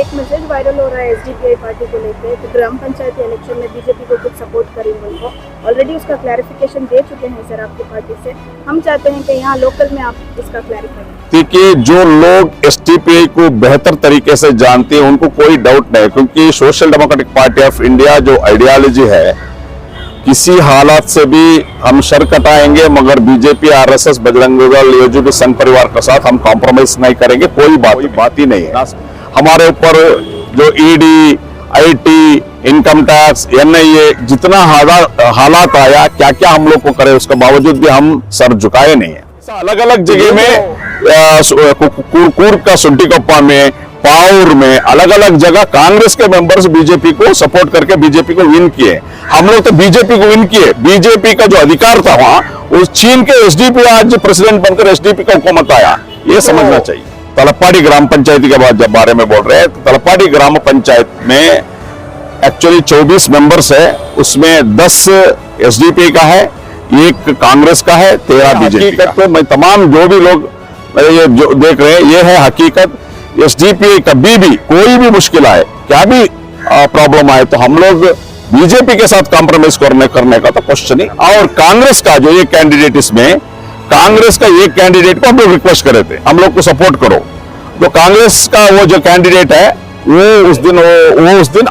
एक message viral हो रहा है एसडीपीआई पार्टी को लेकर कि ग्राम पंचायत इलेक्शन में बीजेपी को कुछ सपोर्ट करेंगे उनको। ऑलरेडी उसका क्लैरिफिकेशन दे चुके हैं सर आपकी पार्टी से। हम चाहते हैं कि यहाँ लोकल में आप इसका क्लैरिफाई करें। देखिए, जो लोग एसडीपीआई को बेहतर तरीके से जानते हैं उनको कोई डाउट नहीं, क्योंकि social democratic party of India जो आइडियोलॉजी है, किसी हालात से भी हम सर कटाएंगे मगर BJP, RSS, Bajrang Dal, ABVP संघ परिवार के साथ हम कॉम्प्रोमाइज नहीं करेंगे। कोई बात ही नहीं है। हमारे ऊपर जो ED, IT, income tax, NIA जितना हालात आया, क्या क्या हम लोग को करे, उसके बावजूद भी हम सर झुकाए नहीं है। अलग अलग जगह में कूर्ग का सुंटीकोप्पा में, पाउर में, अलग अलग जगह कांग्रेस के मेंबर्स बीजेपी को सपोर्ट करके बीजेपी को विन किए। हम लोग तो बीजेपी को विन किए। बीजेपी का जो अधिकार था वहां, उस चीन के एसडीपी आज प्रेसिडेंट बनकर एसडीपी का हुकूमत आया, ये समझना चाहिए। तलपाड़ी ग्राम पंचायत के बारे में बोल रहे हैं। तलपाड़ी ग्राम पंचायत में एक्चुअली 24 मेंबर्स है, उसमें 10 एसडीपी का है, 1 कांग्रेस का है, 13 बीजेपी का। तो मैं तमाम जो भी लोग ये जो देख रहे हैं, ये है हकीकत। एसडीपी कभी भी कोई भी मुश्किल आए, क्या भी प्रॉब्लम आए, तो हम लोग बीजेपी के साथ कॉम्प्रोमाइज करने का तो क्वेश्चन ही। और कांग्रेस का जो ये कैंडिडेट, इसमें कांग्रेस का एक कैंडिडेट को हम लोग रिक्वेस्ट करे थे, हम लोग को सपोर्ट करो। तो कांग्रेस का वो जो कैंडिडेट है वो उस दिन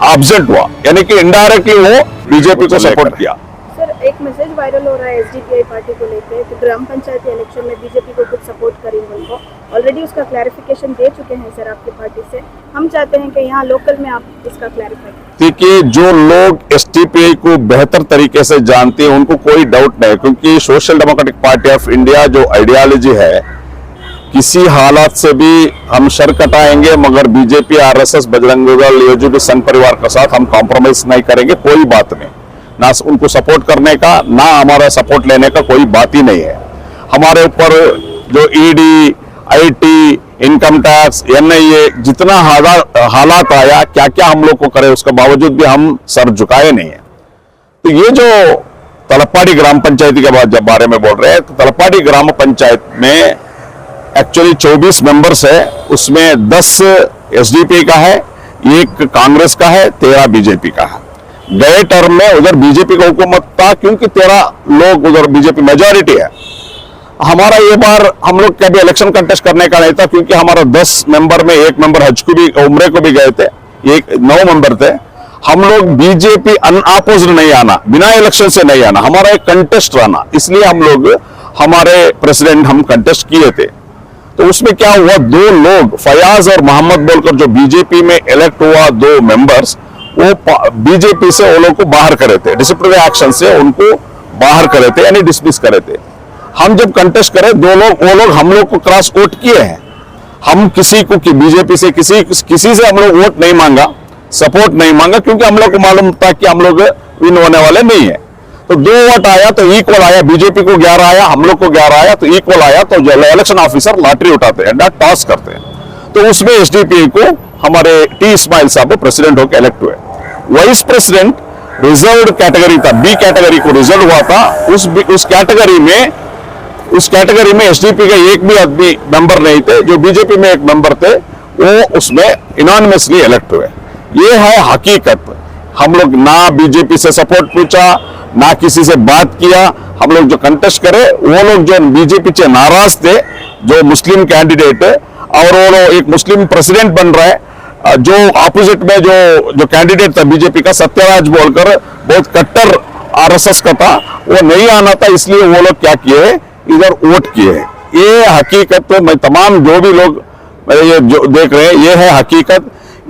एब्सेंट हुआ, यानी कि इनडायरेक्टली वो बीजेपी को सपोर्ट किया। सर, एक मैसेज वायरल हो रहा है एसडीपीआई पार्टी को लेकर कि ग्राम पंचायत इलेक्शन में बीजेपी को कुछ सपोर्ट करेंगे उनको। ऑलरेडी उसका क्लैरिफिकेशन दे चुके हैं सर आपकी पार्टी से। हम चाहते हैं कि यहाँ लोकल में आप इसका क्लैरिफाई करें। देखिए, जो लोग एसडीपीआई को बेहतर तरीके से जानते हैं उनको कोई डाउट नहीं, क्योंकि social democratic party of India जो आइडियोलॉजी है, किसी हालात से भी हम सर कटाएंगे मगर BJP, RSS, Bajrang Dal, ABVP संघ परिवार के साथ हम कॉम्प्रोमाइज नहीं करेंगे। कोई बात नहीं, ना उनको सपोर्ट करने का, ना हमारा सपोर्ट लेने का कोई बात ही नहीं है। हमारे ऊपर जो ED, IT, income tax, NIA जितना हालात आया, क्या क्या हम लोग को करे, उसके बावजूद भी हम सर झुकाए नहीं है। तो ये जो तलपाड़ी ग्राम पंचायत के बारे में बोल रहे हैं, तलपाड़ी ग्राम पंचायत में एक्चुअली 24 मेंबर्स है, उसमें 10 एसडीपी का है, 1 कांग्रेस का है, 13 बीजेपी का है। गए टर्म में उधर बीजेपी का हुकूमत था, क्योंकि 13 लोग उधर बीजेपी मेजॉरिटी है। हमारा ये बार हम लोग कभी इलेक्शन कंटेस्ट करने का नहीं था, क्योंकि हमारा 10 मेंबर में 1 मेंबर हज को भी, उम्रे को भी गए थे, 9 मेंबर थे। हम लोग बीजेपी अनअपोज्ड नहीं आना, बिना इलेक्शन से नहीं आना, हमारा एक कंटेस्ट रहना, इसलिए हम लोग हमारे प्रेसिडेंट हम कंटेस्ट किए थे। तो उसमें क्या हुआ, 2 लोग फयाज और मोहम्मद बोलकर जो बीजेपी में इलेक्ट हुआ, 2 मेंबर्स, वो बीजेपी से वो लोग को बाहर करे थे, डिसिप्लिनरी एक्शन से उनको बाहर करे थे, यानी डिसमिस करे थे। हम जब कंटेस्ट करे, 2 लोग, वो लोग हम लोग को क्रॉस वोट किए हैं। हम किसी को कि बीजेपी से किसी से हम लोग वोट नहीं मांगा, सपोर्ट नहीं मांगा, क्योंकि हम लोग को मालूम था कि हम लोग विन होने वाले नहीं है। तो 2 वोट आया तो इक्वल आया, बीजेपी को 11 आया, हम लोग को 11 आया, तो इक्वल आया। तो इलेक्शन ऑफिसर लॉटरी उठाते हैं, टॉस करते हैं, तो उसमें एसडीपी को हमारे टी इस्माइल साहब प्रेसिडेंट होकर इलेक्ट हुए। वाइस प्रेसिडेंट रिजर्व्ड कैटेगरी था, बी कैटेगरी को रिजर्व हुआ था। उस कैटेगरी में एसडीपी का एक भी आदमी मेंबर नहीं थे, जो बीजेपी में 1 मेंबर थे, वो उसमें इनॉनिमसली इलेक्ट हुए। ये है हकीकत। हम लोग ना बीजेपी से सपोर्ट पूछा, ना किसी से बात किया। हम लोग जो कंटेस्ट करे, वो लोग जो बीजेपी से नाराज थे, जो मुस्लिम कैंडिडेट है, और वो लोग एक मुस्लिम प्रेसिडेंट बन रहा है, जो ऑपोजिट में जो कैंडिडेट था बीजेपी का, सत्यराज बोलकर, बहुत कट्टर आरएसएस का था, वो नहीं आना था, इसलिए वो लोग क्या किए, इधर वोट किए। ये हकीकत। तो मैं तमाम जो भी लोग ये जो देख रहे हैं, ये है हकीकत।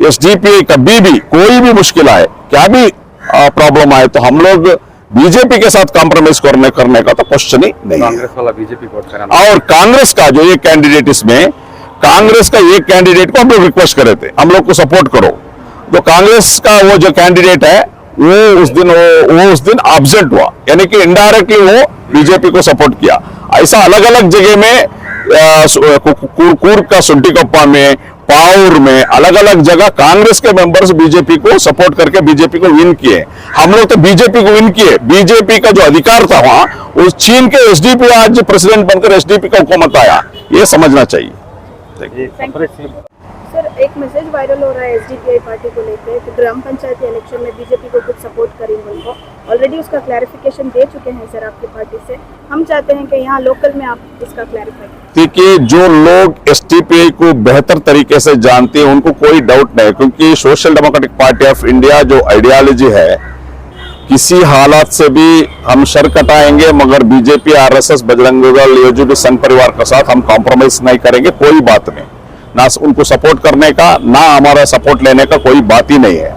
एसडीपी कभी भी कोई भी मुश्किल आए, क्या भी प्रॉब्लम आए, तो हम लोग बीजेपी के साथ कॉम्प्रोमाइज करने का तो क्वेश्चन ही नहीं है। कांग्रेस वाला बीजेपी वोट कराना। और कांग्रेस का जो ये कैंडिडेट, इसमें कांग्रेस का एक कैंडिडेट को हम लोग रिक्वेस्ट करे थे, हम लोग को सपोर्ट करो। तो कांग्रेस का वो जो कैंडिडेट है, वो उस दिन एब्सेंट हुआ, यानी कि इनडायरेक्टली वो बीजेपी को सपोर्ट किया। ऐसा अलग अलग जगह में कूर्ग का सुंटीकोप्पा में, पाउर में, अलग अलग जगह कांग्रेस के मेंबर्स बीजेपी को सपोर्ट करके बीजेपी को विन किए। हम लोग तो बीजेपी को विन किए। बीजेपी का जो अधिकार था वहां, उस चीन के एसडीपी आज प्रेसिडेंट बनकर एसडीपी का हुकूमत आया, ये समझना चाहिए। सर, एक मैसेज वायरल हो रहा है एसडीपीआई पार्टी को लेकर कि ग्राम पंचायती इलेक्शन में बीजेपी को कुछ सपोर्ट करेंगे उनको। ऑलरेडी उसका क्लैरिफिकेशन दे चुके हैं सर आपके पार्टी से। हम चाहते हैं कि यहाँ लोकल में आप इसका क्लैरिफाई करें। देखिए, जो लोग एसटीपीआई को बेहतर तरीके से जानते हैं उनको कोई डाउट नहीं, क्योंकि social democratic party of India जो आइडियोलॉजी है, किसी हालात से भी हम सर कटाएंगे, मगर बीजेपी, आरएसएस, बजरंग दल, येजुरी संघ परिवार के साथ हम कॉम्प्रोमाइज नहीं करेंगे। कोई बात नहीं, ना उनको सपोर्ट करने का ना हमारा सपोर्ट लेने का कोई बात ही नहीं है।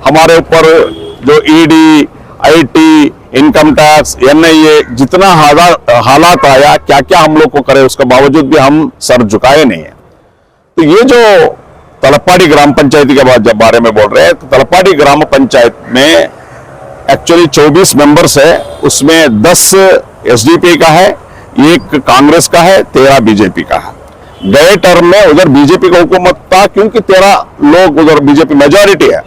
हमारे ऊपर जो ED, IT, income tax, NIA जितना हालात आया, क्या क्या हम लोग को करे, उसके बावजूद भी हम सर झुकाए नहीं है। तो ये जो तलपाड़ी ग्राम पंचायती के बाद जब बारे में बोल रहे हैं, तो तलपाड़ी ग्राम पंचायत में एक्चुअली 24 मेंबर्स है, उसमें 10 एसडीपी का है, 1 कांग्रेस का है, 13 बीजेपी का है। गए टर्म में उधर बीजेपी का हुकूमत था, क्योंकि 13 लोग उधर बीजेपी मेजॉरिटी है।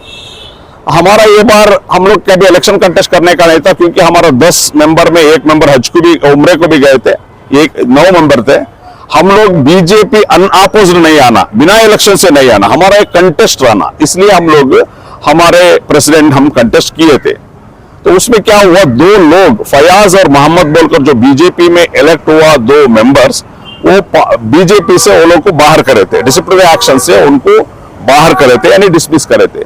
हमारा ये बार हम लोग कभी इलेक्शन कंटेस्ट करने का नहीं था, क्योंकि हमारा 10 मेंबर में 1 मेंबर हज को भी, उम्रे को भी गए थे, 9 मेंबर थे। हम लोग बीजेपी अनअपोज्ड नहीं आना, बिना इलेक्शन से नहीं आना, हमारा एक कंटेस्ट रहना, इसलिए हम लोग हमारे प्रेसिडेंट हम कंटेस्ट किए थे। तो उसमें क्या हुआ, 2 लोग फयाज और मोहम्मद बोलकर जो बीजेपी में इलेक्ट हुआ, 2 मेंबर्स, वो बीजेपी से वो लोग को बाहर करे थे, डिसिप्लिनरी एक्शन से उनको बाहर करे थे, यानी डिसमिस करे थे।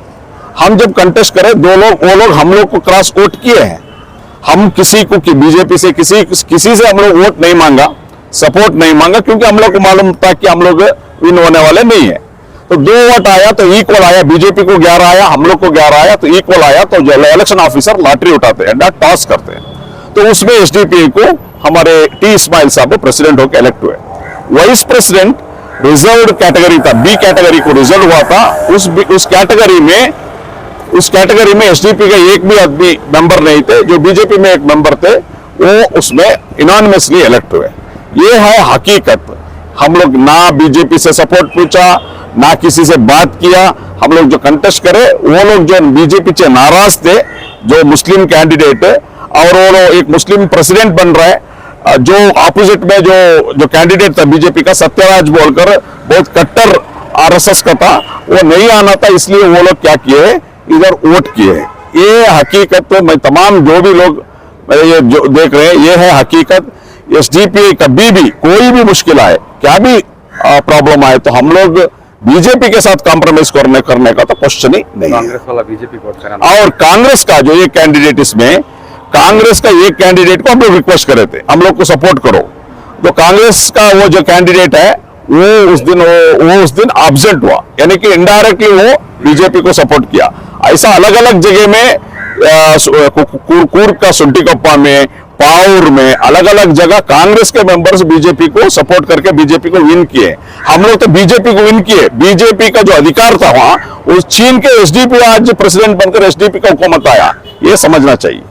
हम जब कंटेस्ट करे, 2 लोग, वो लोग हम लोग को क्रॉस वोट किए हैं। हम किसी को कि बीजेपी से किसी से हम लोग वोट नहीं मांगा, सपोर्ट नहीं मांगा, क्योंकि हम लोग को मालूम था कि हम लोग विन होने वाले नहीं है। तो 2 वोट आया तो इक्वल आया, बीजेपी को 11 आया, हम लोग को 11 आया, तो इक्वल आया। तो जो इलेक्शन ऑफिसर लॉटरी उठाते हैं, टॉस करते हैं, तो उसमें एसडीपी को हमारे टी इस्माइल साहब प्रेसिडेंट होकर इलेक्ट हुए। वाइस प्रेसिडेंट रिजर्व्ड कैटेगरी था, बी कैटेगरी को रिजर्व हुआ था। उस कैटेगरी में एसडीपी का एक भी आदमी मेंबर नहीं थे, जो बीजेपी में एक मेंबर थे, वो उसमें इनॉनिमसली इलेक्ट हुए। ये है हकीकत। हम लोग ना बीजेपी से सपोर्ट पूछा, ना किसी से बात किया। हम लोग जो कंटेस्ट करे, वो लोग जो बीजेपी से नाराज थे, जो मुस्लिम कैंडिडेट है, और वो लोग एक मुस्लिम प्रेसिडेंट बन रहा है, जो ऑपोजिट में जो कैंडिडेट था बीजेपी का, सत्यराज बोलकर, बहुत कट्टर आरएसएस का था, वो नहीं आना था, इसलिए वो लोग क्या किए, इधर वोट किए। ये हकीकत, तो मैं तमाम जो भी लोग ये जो देख रहे हैं, ये है हकीकत। एसडीपी कभी भी कोई भी मुश्किल आए, क्या भी प्रॉब्लम आए, तो हम लोग बीजेपी के साथ कॉम्प्रोमाइज करने का तो क्वेश्चन ही नहीं है। कांग्रेस वाला बीजेपी वोट कराना, और कांग्रेस का जो एक कैंडिडेट, इसमें कांग्रेस का एक कैंडिडेट को हम लोग रिक्वेस्ट करे थे, हम लोग को सपोर्ट करो। तो कांग्रेस का वो जो कैंडिडेट है, वो उस दिन एब्सेंट हुआ, यानी कि इनडायरेक्टली वो बीजेपी को सपोर्ट किया। ऐसा अलग अलग जगह में, कूर का सुंटीकप्पा में, पाउर में, अलग अलग जगह कांग्रेस के मेंबर्स बीजेपी को सपोर्ट करके बीजेपी को विन किए। हम लोग तो बीजेपी को विन किए, बीजेपी का जो अधिकार था वहां, उस छीन के एसडीपी आज प्रेसिडेंट बनकर एसडीपी का हुकूमत आया, ये समझना चाहिए।